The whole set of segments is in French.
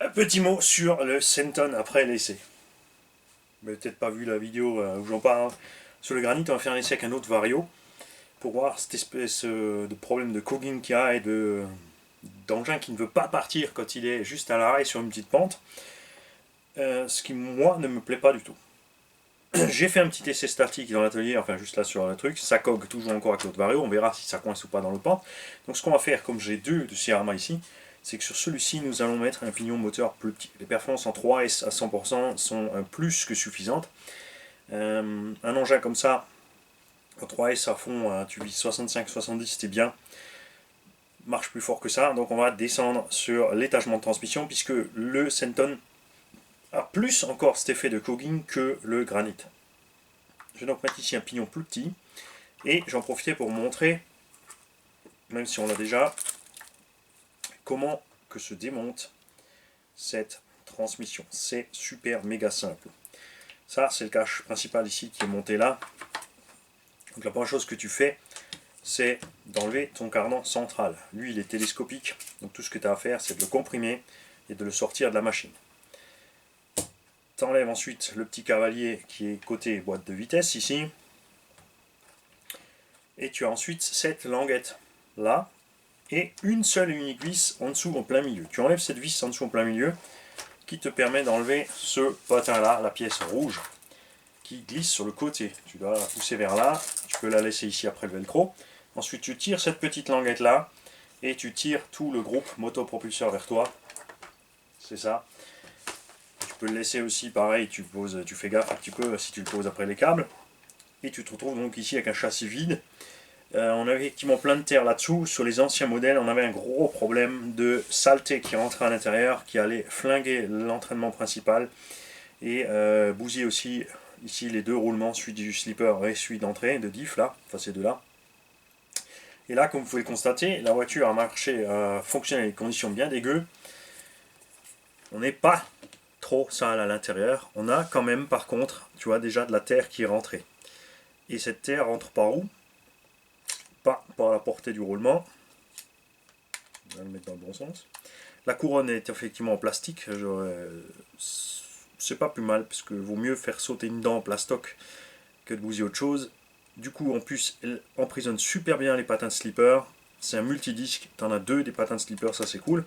Un petit mot sur le Senton après l'essai. Vous n'avez peut-être pas vu la vidéo où j'en parle. Sur le granit, on va faire un essai avec un autre vario pour voir cette espèce de problème de cogging qu'il y a et d'engin qui ne veut pas partir quand il est juste à l'arrêt sur une petite pente. Ce qui, moi, ne me plaît pas du tout. J'ai fait un petit essai statique dans l'atelier, enfin juste là sur le truc, ça cogue toujours encore avec l'autre vario, on verra si ça coince ou pas dans le pente. Donc ce qu'on va faire, comme j'ai deux de Sierra ici, c'est que sur celui-ci, nous allons mettre un pignon moteur plus petit. Les performances en 3S à 100% sont plus que suffisantes. Un engin comme ça, en 3S à fond, tu vises 65-70, c'était bien. Marche plus fort que ça, donc on va descendre sur l'étagement de transmission, puisque le Senton a plus encore cet effet de cogging que le granit. Je vais donc mettre ici un pignon plus petit, et j'en profitais pour montrer, même si on l'a déjà, comment que se démonte cette transmission. C'est super méga simple. Ça, c'est le cache principal ici qui est monté là. Donc la première chose que tu fais, c'est d'enlever ton cardan central. Lui, il est télescopique, donc tout ce que tu as à faire, c'est de le comprimer et de le sortir de la machine. Tu enlèves ensuite le petit cavalier qui est côté boîte de vitesse ici. Et tu as ensuite cette languette là et une seule et unique vis en dessous en plein milieu. Tu enlèves cette vis en dessous en plein milieu qui te permet d'enlever ce patin là, la pièce rouge qui glisse sur le côté. Tu dois la pousser vers là, tu peux la laisser ici après le velcro. Ensuite tu tires cette petite languette là et tu tires tout le groupe motopropulseur vers toi. C'est ça. Tu peux le laisser aussi pareil, tu fais gaffe un petit peu si tu le poses après les câbles. Et tu te retrouves donc ici avec un châssis vide. On avait effectivement plein de terre là-dessous. Sur les anciens modèles, on avait un gros problème de saleté qui rentrait à l'intérieur, qui allait flinguer l'entraînement principal et bousiller aussi ici les deux roulements, celui du slipper et celui d'entrée de diff là, enfin ces deux-là. Et là, comme vous pouvez le constater, la voiture a marché, fonctionné dans des conditions bien dégueu. On n'est pas trop sale à l'intérieur. On a quand même, par contre, tu vois déjà de la terre qui est rentrée. Et cette terre rentre par où? Pas par la portée du roulement. On va le mettre dans le bon sens. La couronne est effectivement en plastique. C'est pas plus mal, parce que vaut mieux faire sauter une dent en plastoc que de bousiller autre chose. Du coup, en plus, elle emprisonne super bien les patins de slipper. C'est un multidisque, tu en as deux des patins de slipper, ça c'est cool.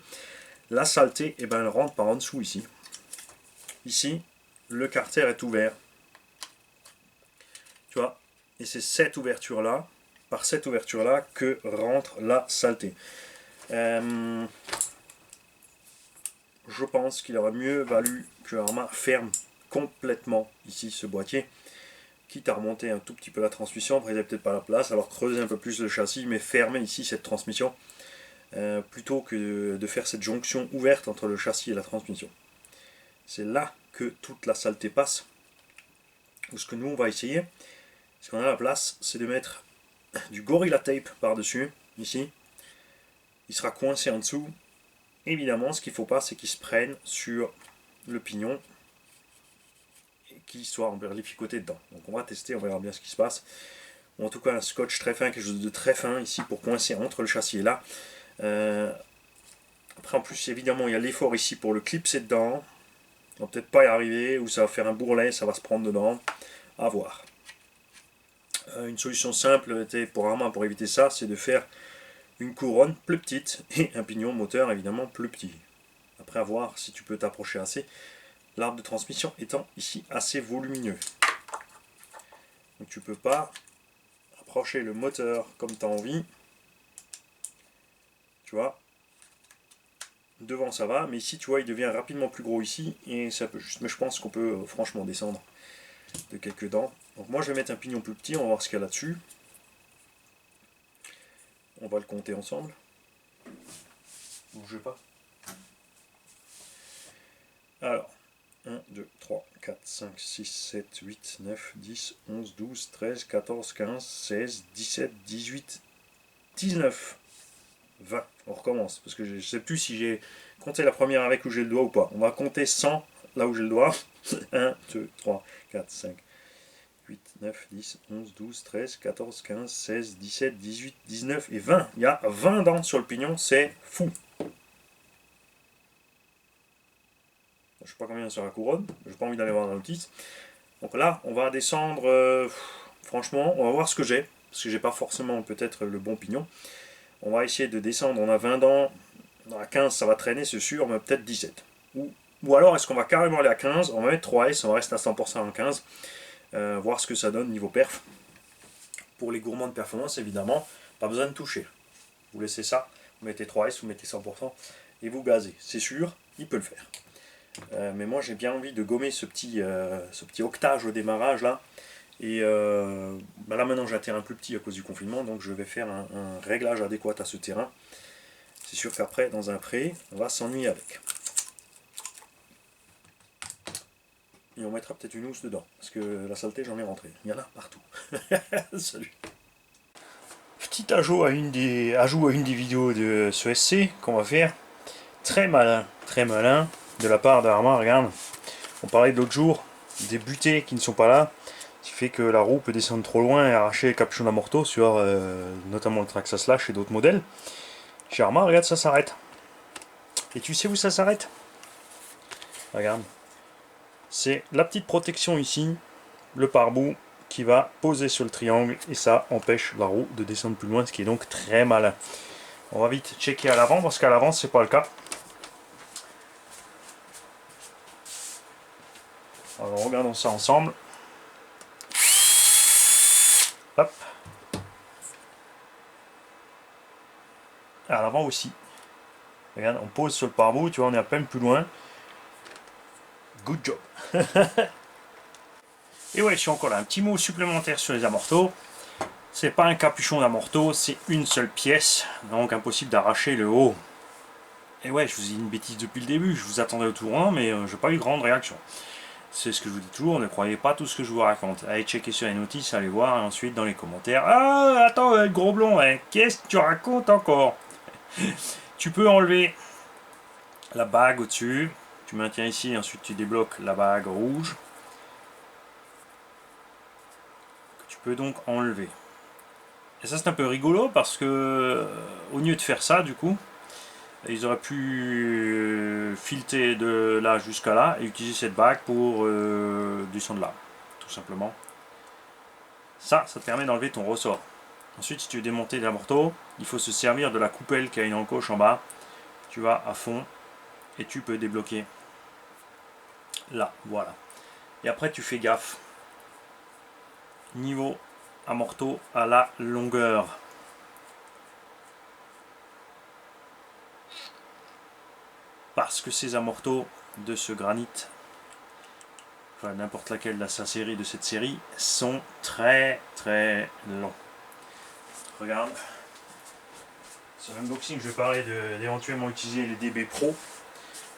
La saleté, eh ben, elle rentre par en dessous ici. Ici, le carter est ouvert. Tu vois, et c'est cette ouverture-là, par cette ouverture-là, que rentre la saleté. Je pense qu'il aurait mieux valu que Arma ferme complètement ici ce boîtier, quitte à remonter un tout petit peu la transmission. Après il n'y a peut-être pas la place, alors creuser un peu plus le châssis, mais fermer ici cette transmission, plutôt que de faire cette jonction ouverte entre le châssis et la transmission. C'est là que toute la saleté passe. Ou ce que nous on va essayer, ce qu'on a la place, c'est de mettre du Gorilla Tape par-dessus, ici. Il sera coincé en dessous. Évidemment, ce qu'il ne faut pas, c'est qu'il se prenne sur le pignon et qu'il soit emberlificoté dedans. Donc on va tester, on verra bien ce qui se passe. Ou en tout cas un scotch très fin, quelque chose de très fin ici pour coincer entre le châssis et là. Après en plus évidemment il y a l'effort ici pour le clipser dedans. On va peut-être pas y arriver, ou ça va faire un bourrelet, ça va se prendre dedans. À voir. Une solution simple pour éviter ça, c'est de faire une couronne plus petite et un pignon moteur évidemment plus petit. Après à voir si tu peux t'approcher assez. L'arbre de transmission étant ici assez volumineux. Donc tu peux pas approcher le moteur comme tu as envie. Tu vois. Devant ça va, mais ici tu vois il devient rapidement plus gros ici et ça peut juste. Mais je pense qu'on peut franchement descendre de quelques dents. Donc moi je vais mettre un pignon plus petit, on va voir ce qu'il y a là-dessus. On va le compter ensemble. Bougez pas. Alors, 1, 2, 3, 4, 5, 6, 7, 8, 9, 10, 11, 12, 13, 14, 15, 16, 17, 18, 19, 20. On recommence, parce que je ne sais plus si j'ai compté la première avec où j'ai le doigt ou pas. On va compter 100 là où j'ai le doigt. 1, 2, 3, 4, 5, 8, 9, 10, 11, 12, 13, 14, 15, 16, 17, 18, 19 et 20. Il y a 20 dents sur le pignon, c'est fou. Je sais pas combien sur la couronne, j'ai pas envie d'aller voir la notice. Donc là, on va descendre, franchement, on va voir ce que j'ai, parce que j'ai pas forcément peut-être le bon pignon. On va essayer de descendre, on a 20 dents, à 15 ça va traîner, c'est sûr, mais peut-être 17. Ou alors est-ce qu'on va carrément aller à 15, on va mettre 3S, on va rester à 100% en 15, voir ce que ça donne niveau perf. Pour les gourmands de performance, évidemment, pas besoin de toucher. Vous laissez ça, vous mettez 3S, vous mettez 100%, et vous gazez. C'est sûr, il peut le faire. Mais moi j'ai bien envie de gommer ce petit octage au démarrage là. Et là maintenant j'ai un terrain plus petit à cause du confinement, donc je vais faire un réglage adéquat à ce terrain. C'est sûr qu'après dans un pré, on va s'ennuyer avec. Et on mettra peut-être une housse dedans, parce que la saleté j'en ai rentré. Il y en a partout. Salut. Petit ajout à une des vidéos de ce SC qu'on va faire. Très malin de la part d'Arma, regarde. On parlait de l'autre jour des butées qui ne sont pas là, ce qui fait que la roue peut descendre trop loin et arracher les capuchons d'amorto sur notamment le Traxa Slash et d'autres modèles. Chez Arma, regarde, ça s'arrête. Et tu sais où ça s'arrête? Regarde. C'est la petite protection ici, le pare-bout qui va poser sur le triangle et ça empêche la roue de descendre plus loin, ce qui est donc très malin. On va vite checker à l'avant parce qu'à l'avant c'est pas le cas. Alors regardons ça ensemble. Hop. À l'avant aussi. Regarde, on pose sur le pare-bout, tu vois, on est à peine plus loin. Good job. Et ouais, je suis encore là. Un petit mot supplémentaire sur les amortos. C'est pas un capuchon d'amorto, c'est une seule pièce. Donc impossible d'arracher le haut. Et ouais, je vous ai dit une bêtise depuis le début. Je vous attendais au tour 1, mais j'ai pas eu grande réaction. C'est ce que je vous dis toujours, ne croyez pas tout ce que je vous raconte. Allez checker sur les notices, allez voir, et ensuite dans les commentaires. Ah, attends, le gros blond, hein, qu'est-ce que tu racontes encore? Tu peux enlever la bague au-dessus. Tu maintiens ici, ensuite tu débloques la bague rouge. Que tu peux donc enlever. Et ça c'est un peu rigolo parce que, au lieu de faire ça, du coup, ils auraient pu fileter de là jusqu'à là et utiliser cette bague pour descendre là, tout simplement. Ça te permet d'enlever ton ressort. Ensuite, si tu veux démonter l'amorto, il faut se servir de la coupelle qui a une encoche en bas. Tu vas à fond et tu peux débloquer là, voilà. Et après, tu fais gaffe. Niveau amorto à la longueur. Parce que ces amortos de ce granit, enfin n'importe laquelle de sa série, de cette série, sont très longs. Regarde. Sur l'unboxing, je vais parler d'éventuellement utiliser les DB Pro,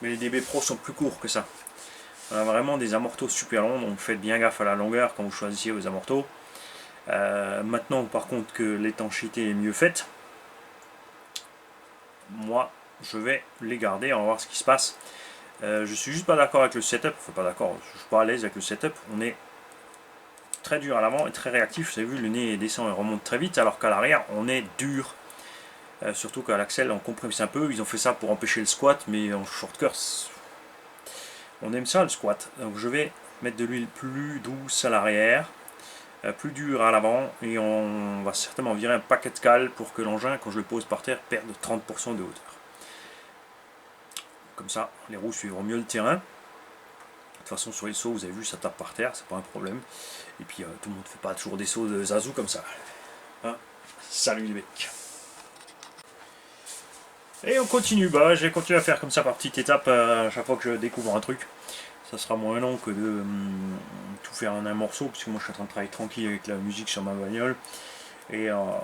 mais les DB Pro sont plus courts que ça. On a vraiment des amortos super longs, donc faites bien gaffe à la longueur quand vous choisissez vos amortos. Maintenant, par contre, que l'étanchéité est mieux faite, moi, je vais les garder, on va voir ce qui se passe. Je suis juste pas d'accord avec le setup, enfin pas d'accord, je suis pas à l'aise avec le setup. On est très dur à l'avant et très réactif. Vous avez vu, le nez descend et remonte très vite, alors qu'à l'arrière, on est dur. Surtout qu'à l'axel, on compresse un peu. Ils ont fait ça pour empêcher le squat, mais en short course, on aime ça le squat. Donc je vais mettre de l'huile plus douce à l'arrière, plus dure à l'avant, et on va certainement virer un paquet de cale pour que l'engin, quand je le pose par terre, perde 30% de hauteur. Comme ça, les roues suivront mieux le terrain. De toute façon, sur les sauts, vous avez vu, ça tape par terre, c'est pas un problème. Et puis, tout le monde ne fait pas toujours des sauts de Zazou comme ça. Hein, salut les mecs. Et on continue, je vais continuer à faire comme ça par petites étapes à chaque fois que je découvre un truc. Ça sera moins long que de tout faire en un morceau, puisque moi je suis en train de travailler tranquille avec la musique sur ma bagnole. Et au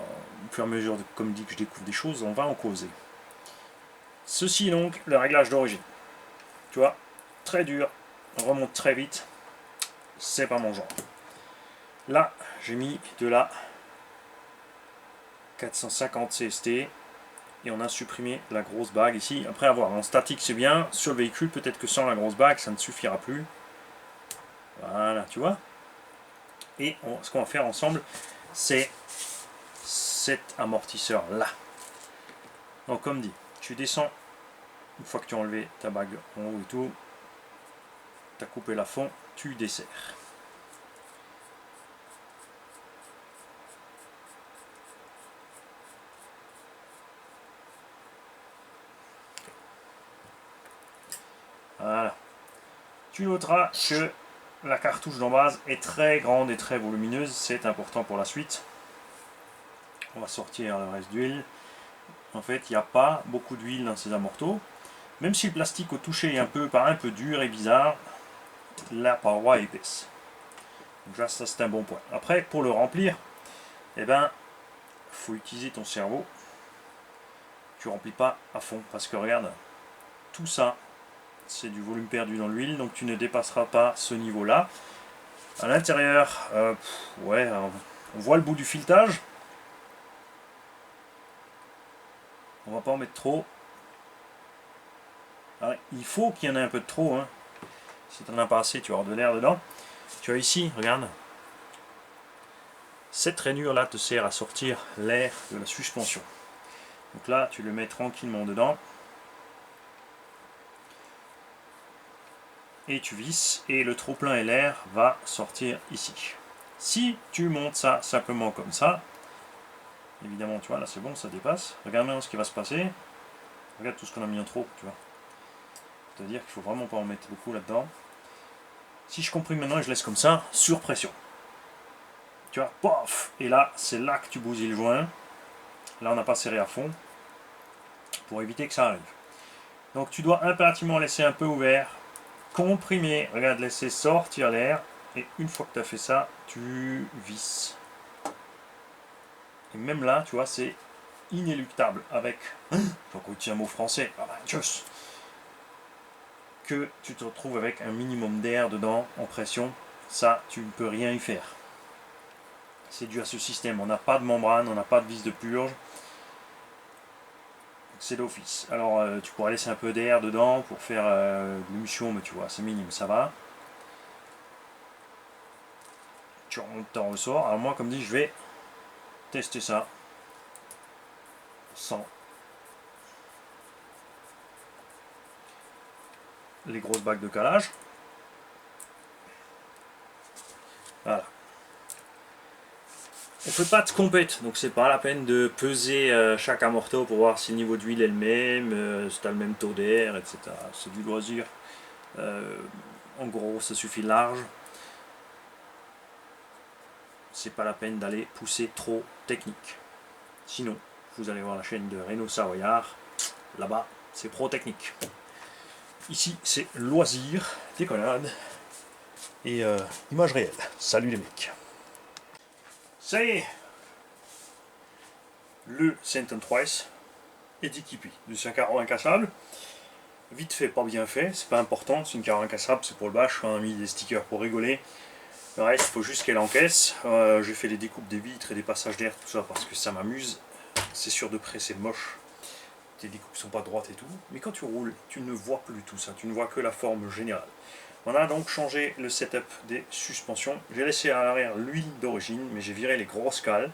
fur et à mesure, comme dit, que je découvre des choses, on va en causer. Ceci est donc le réglage d'origine. Tu vois, très dur, on remonte très vite, c'est pas mon genre. Là, j'ai mis de la 450 CST. Et on a supprimé la grosse bague ici. Après avoir en statique c'est bien, sur le véhicule peut-être que sans la grosse bague ça ne suffira plus. Voilà, tu vois. Et ce qu'on va faire ensemble, c'est cet amortisseur là. Donc comme dit, tu descends, une fois que tu as enlevé ta bague en haut et tout, tu as coupé la fond, tu desserres. Voilà. Tu noteras que la cartouche d'en base est très grande et très volumineuse, c'est important pour la suite. On va sortir le reste d'huile. En fait, il n'y a pas beaucoup d'huile dans ces amortos. Même si le plastique au toucher est paraît un peu dur et bizarre, la paroi est épaisse. Donc là, ça c'est un bon point. Après, pour le remplir, eh ben, faut utiliser ton cerveau. Tu remplis pas à fond parce que regarde, tout ça, c'est du volume perdu dans l'huile, donc tu ne dépasseras pas ce niveau-là. À l'intérieur, ouais, on voit le bout du filetage. On va pas en mettre trop. Alors, il faut qu'il y en ait un peu de trop. Hein. Si tu n'en as pas assez, tu vas avoir de l'air dedans. Tu as ici, regarde. Cette rainure là te sert à sortir l'air de la suspension. Donc là, tu le mets tranquillement dedans. Et tu visses et le trop plein et l'air va sortir ici. Si tu montes ça simplement comme ça, évidemment, tu vois, là c'est bon, ça dépasse. Regarde maintenant ce qui va se passer. Regarde tout ce qu'on a mis en trop, tu vois. C'est-à-dire qu'il faut vraiment pas en mettre beaucoup là-dedans. Si je comprime maintenant et je laisse comme ça, sur pression. Tu vois, pof. Et là, c'est là que tu bousilles le joint. Là, on n'a pas serré à fond pour éviter que ça arrive. Donc tu dois impérativement laisser un peu ouvert. Comprimer, regarde, laisser sortir l'air, et une fois que tu as fait ça, tu visses. Et même là, tu vois, c'est inéluctable avec, faut qu'on utilise un mot français, que tu te retrouves avec un minimum d'air dedans, en pression, ça, tu ne peux rien y faire. C'est dû à ce système, on n'a pas de membrane, on n'a pas de vis de purge, c'est d'office. Alors tu pourrais laisser un peu d'air dedans pour faire de l'émulsion, mais tu vois, c'est minime, ça va. Tu remontes, t'en ressors. Alors moi, comme dit, je vais tester ça sans les grosses bagues de calage. Voilà. On fait pas de compète, donc c'est pas la peine de peser chaque amorto pour voir si le niveau d'huile est le même, si tu as le même taux d'air, etc. C'est du loisir. En gros, ça suffit large. C'est pas la peine d'aller pousser trop technique. Sinon, vous allez voir la chaîne de Renault Savoyard. Là-bas, c'est pro technique. Ici, c'est loisir, déconnade et image réelle. Salut les mecs. Ça y est, le Senton Twice est équipé de ce carreau incassable. Vite fait, pas bien fait, c'est pas important, c'est une carreau incassable, c'est pour le bâche, on a mis des stickers pour rigoler. Le reste, il faut juste qu'elle encaisse. J'ai fait les découpes des vitres et des passages d'air, tout ça parce que ça m'amuse. C'est sûr de près, c'est moche. Tes découpes sont pas droites et tout. Mais quand tu roules, tu ne vois plus tout ça, tu ne vois que la forme générale. On a donc changé le setup des suspensions. J'ai laissé à l'arrière l'huile d'origine, mais j'ai viré les grosses cales.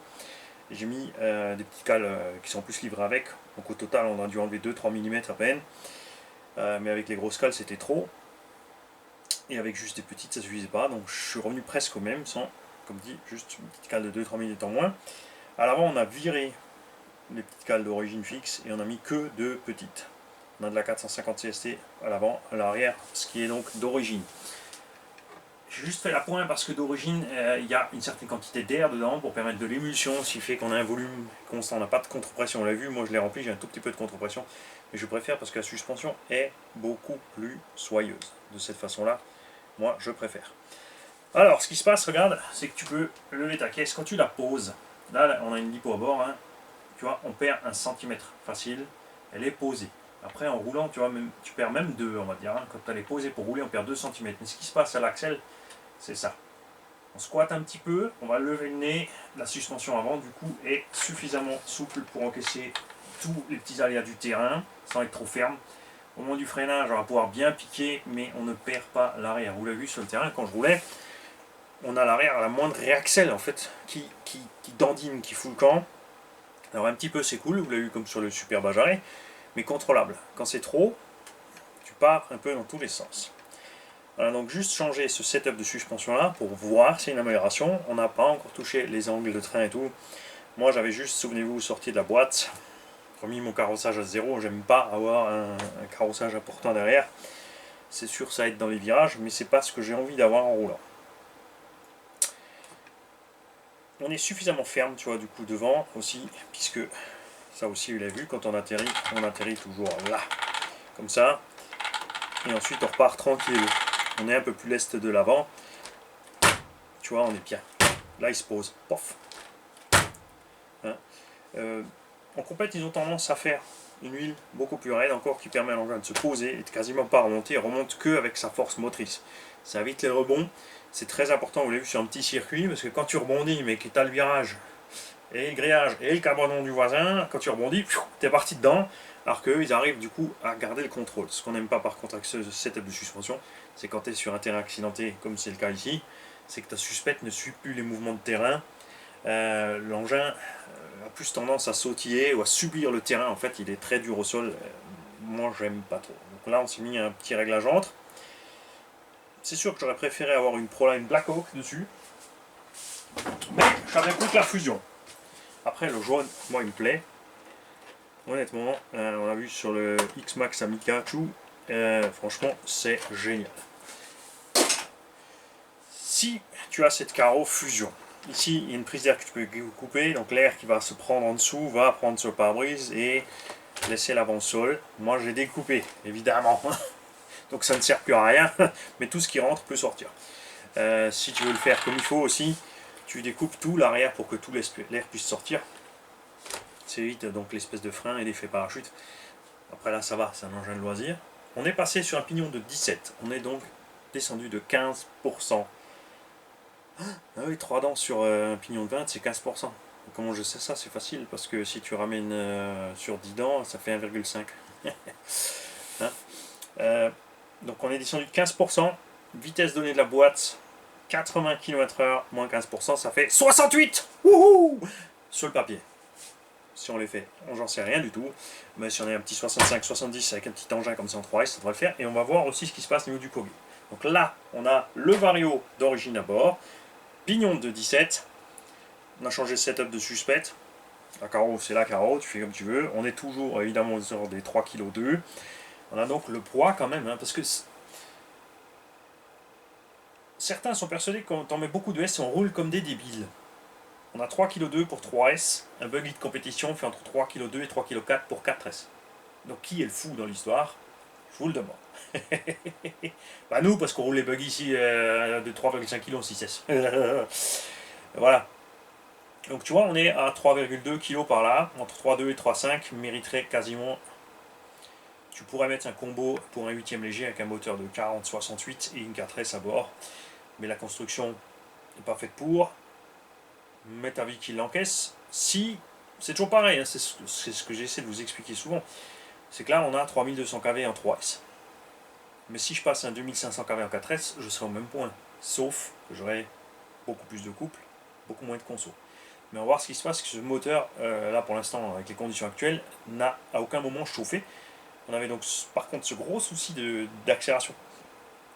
J'ai mis des petites cales qui sont plus livrées avec. Donc au total, on a dû enlever 2-3 mm à peine. Mais avec les grosses cales, c'était trop. Et avec juste des petites, ça ne suffisait pas. Donc je suis revenu presque au même, sans, comme dit, juste une petite cale de 2-3 mm en moins. À l'avant, on a viré les petites cales d'origine fixe et on a mis que de petites. On a de la 450 CST à l'avant, à l'arrière, ce qui est donc d'origine. J'ai juste fait la pointe parce que d'origine, il y a une certaine quantité d'air dedans pour permettre de l'émulsion, ce qui fait qu'on a un volume constant, on n'a pas de contre-pression. On l'a vu, moi je l'ai rempli, j'ai un tout petit peu de contre-pression, mais je préfère parce que la suspension est beaucoup plus soyeuse. De cette façon-là, moi je préfère. Alors, ce qui se passe, regarde, c'est que tu peux lever ta caisse quand tu la poses. Là, on a une lipo à bord, hein, tu vois, on perd 1 cm facile, elle est posée. Après, en roulant, tu vois, tu perds même 2, on va dire. Hein. Quand tu as les posées pour rouler, on perd 2 cm. Mais ce qui se passe à l'axel, c'est ça. On squatte un petit peu, on va lever le nez. La suspension avant, du coup, est suffisamment souple pour encaisser tous les petits aléas du terrain, sans être trop ferme. Au moment du freinage, on va pouvoir bien piquer, mais on ne perd pas l'arrière. Vous l'avez vu sur le terrain, quand je roulais, on a l'arrière à la moindre réaxel, en fait, qui dandine, qui fout le camp. Alors un petit peu, c'est cool, vous l'avez vu comme sur le Super Bajaré, mais contrôlable. Quand c'est trop, tu pars un peu dans tous les sens. Voilà, donc juste changer ce setup de suspension là pour voir s'il y a une amélioration. On n'a pas encore touché les angles de train et tout. Moi j'avais juste, souvenez-vous, sorti de la boîte, remis mon carrossage à zéro. J'aime pas avoir un carrossage important derrière. C'est sûr ça aide dans les virages, mais c'est pas ce que j'ai envie d'avoir en roulant. On est suffisamment ferme, tu vois, du coup devant aussi, puisque ça aussi vous l'avez vu, quand on atterrit toujours là, comme ça. Et ensuite on repart tranquille. On est un peu plus leste de l'avant. Tu vois, on est bien. Là il se pose. Pof. Hein. En compète, ils ont tendance à faire une huile beaucoup plus raide encore qui permet à l'engin de se poser et de quasiment pas remonter. Il remonte que avec sa force motrice. Ça évite les rebonds. C'est très important, vous l'avez vu sur un petit circuit, parce que quand tu rebondis, mais que tu as le virage et le grillage et le cabranon du voisin, quand tu rebondis, tu es parti dedans. Alors qu'eux, ils arrivent du coup à garder le contrôle. Ce qu'on n'aime pas par contre avec ce setup de suspension, c'est quand tu es sur un terrain accidenté, comme c'est le cas ici, c'est que ta suspette ne suit plus les mouvements de terrain. L'engin a plus tendance à sautiller ou à subir le terrain. En fait, il est très dur au sol. Moi, j'aime pas trop. Donc là, on s'est mis un petit réglage entre. C'est sûr que j'aurais préféré avoir une Proline Blackhawk dessus. Mais j'avais plus que la fusion. Après, le jaune, moi, il me plaît. Honnêtement, on l'a vu sur le X-Max Amikachu. Franchement, c'est génial. Si tu as cette carreau fusion, ici il y a une prise d'air que tu peux couper, donc l'air qui va se prendre en dessous va prendre sur le pare-brise et laisser l'avant-sol. Moi j'ai découpé, évidemment, donc ça ne sert plus à rien, mais tout ce qui rentre peut sortir. Si tu veux le faire comme il faut aussi, tu découpes tout l'arrière pour que tout l'air puisse sortir. C'est évite donc l'espèce de frein et l'effet parachute. Après là ça va, c'est un engin de loisir. On est passé sur un pignon de 17, on est donc descendu de 15%. Ah oui, 3 dents sur un pignon de 20, c'est 15%. Comment je sais ça? C'est facile, parce que si tu ramènes sur 10 dents, ça fait 1,5. Hein. Donc on est descendu de 15%. Vitesse donnée de la boîte, 80 km/h, moins 15%, ça fait 68. Wouhou! Sur le papier. Si on les fait, j'en sais rien du tout. Mais si on est un petit 65-70 avec un petit engin comme ça en 3S, ça devrait le faire. Et on va voir aussi ce qui se passe au niveau du cogu. Donc là, on a le Vario d'origine à bord. Pignon de 17. On a changé le setup de suspect. La carreau, c'est la carreau, tu fais comme tu veux. On est toujours évidemment aux des 3,2 kg. On a donc le poids quand même, hein, parce que certains sont persuadés que quand on met beaucoup de S, on roule comme des débiles. On a 3,2 kg pour 3S. Un buggy de compétition fait entre 3,2 kg et 3,4 kg pour 4S. Donc qui est le fou dans l'histoire? Je vous le demande. Bah nous, parce qu'on roule les buggy ici de 3,5 kg en 6S. Voilà. Donc tu vois, on est à 3,2 kg par là, entre 3,2 et 3,5, mériterait quasiment. Tu pourrais mettre un combo pour un 8ème léger avec un moteur de 40-68 et une 4S à bord. Mais la construction n'est pas faite pour. Mais ta vie qu'il l'encaisse. Si, c'est toujours pareil, hein, c'est ce que j'essaie de vous expliquer souvent. C'est que là, on a 3200 kV en 3S. Mais si je passe un 2500 kV en 4S, je serai au même point. Sauf que j'aurai beaucoup plus de couple, beaucoup moins de conso. Mais on va voir ce qui se passe, que ce moteur, là pour l'instant, avec les conditions actuelles, n'a à aucun moment chauffé. On avait donc par contre ce gros souci d'accélération,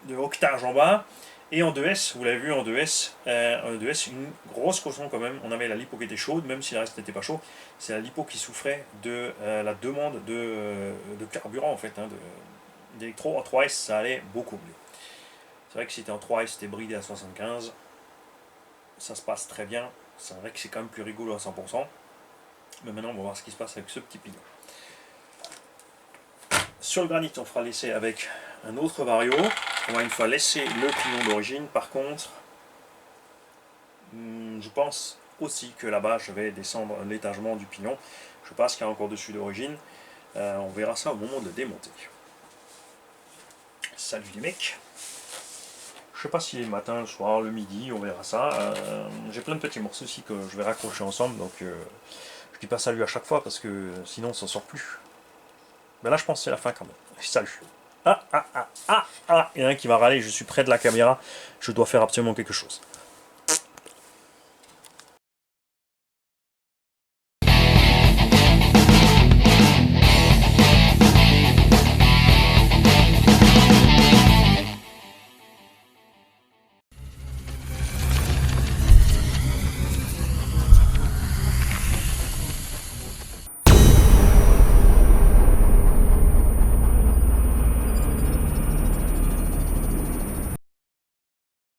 de octage en bas. Et en 2S, vous l'avez vu en 2S, une grosse caution quand même. On avait la lipo qui était chaude, même si le reste n'était pas chaud. C'est la lipo qui souffrait de la demande de carburant en fait, hein, d'électro. En 3S, ça allait beaucoup mieux. C'est vrai que si c'était en 3S, c'était bridé à 75. Ça se passe très bien. C'est vrai que c'est quand même plus rigolo à 100%. Mais maintenant, on va voir ce qui se passe avec ce petit pignon. Sur le granit, on fera l'essai avec un autre Vario. On va une fois laisser le pignon d'origine. Par contre, je pense aussi que là-bas, je vais descendre l'étagement du pignon. Je pense qu'il y a encore dessus d'origine. On verra ça au moment de le démonter. Salut les mecs. Je sais pas si c'est le matin, le soir, le midi, on verra ça. J'ai plein de petits morceaux aussi que je vais raccrocher ensemble, donc je dis pas salut à chaque fois parce que sinon on s'en sort plus. Mais là je pense que c'est la fin quand même. Salut. Il y en a un qui va râler, je suis près de la caméra, je dois faire absolument quelque chose.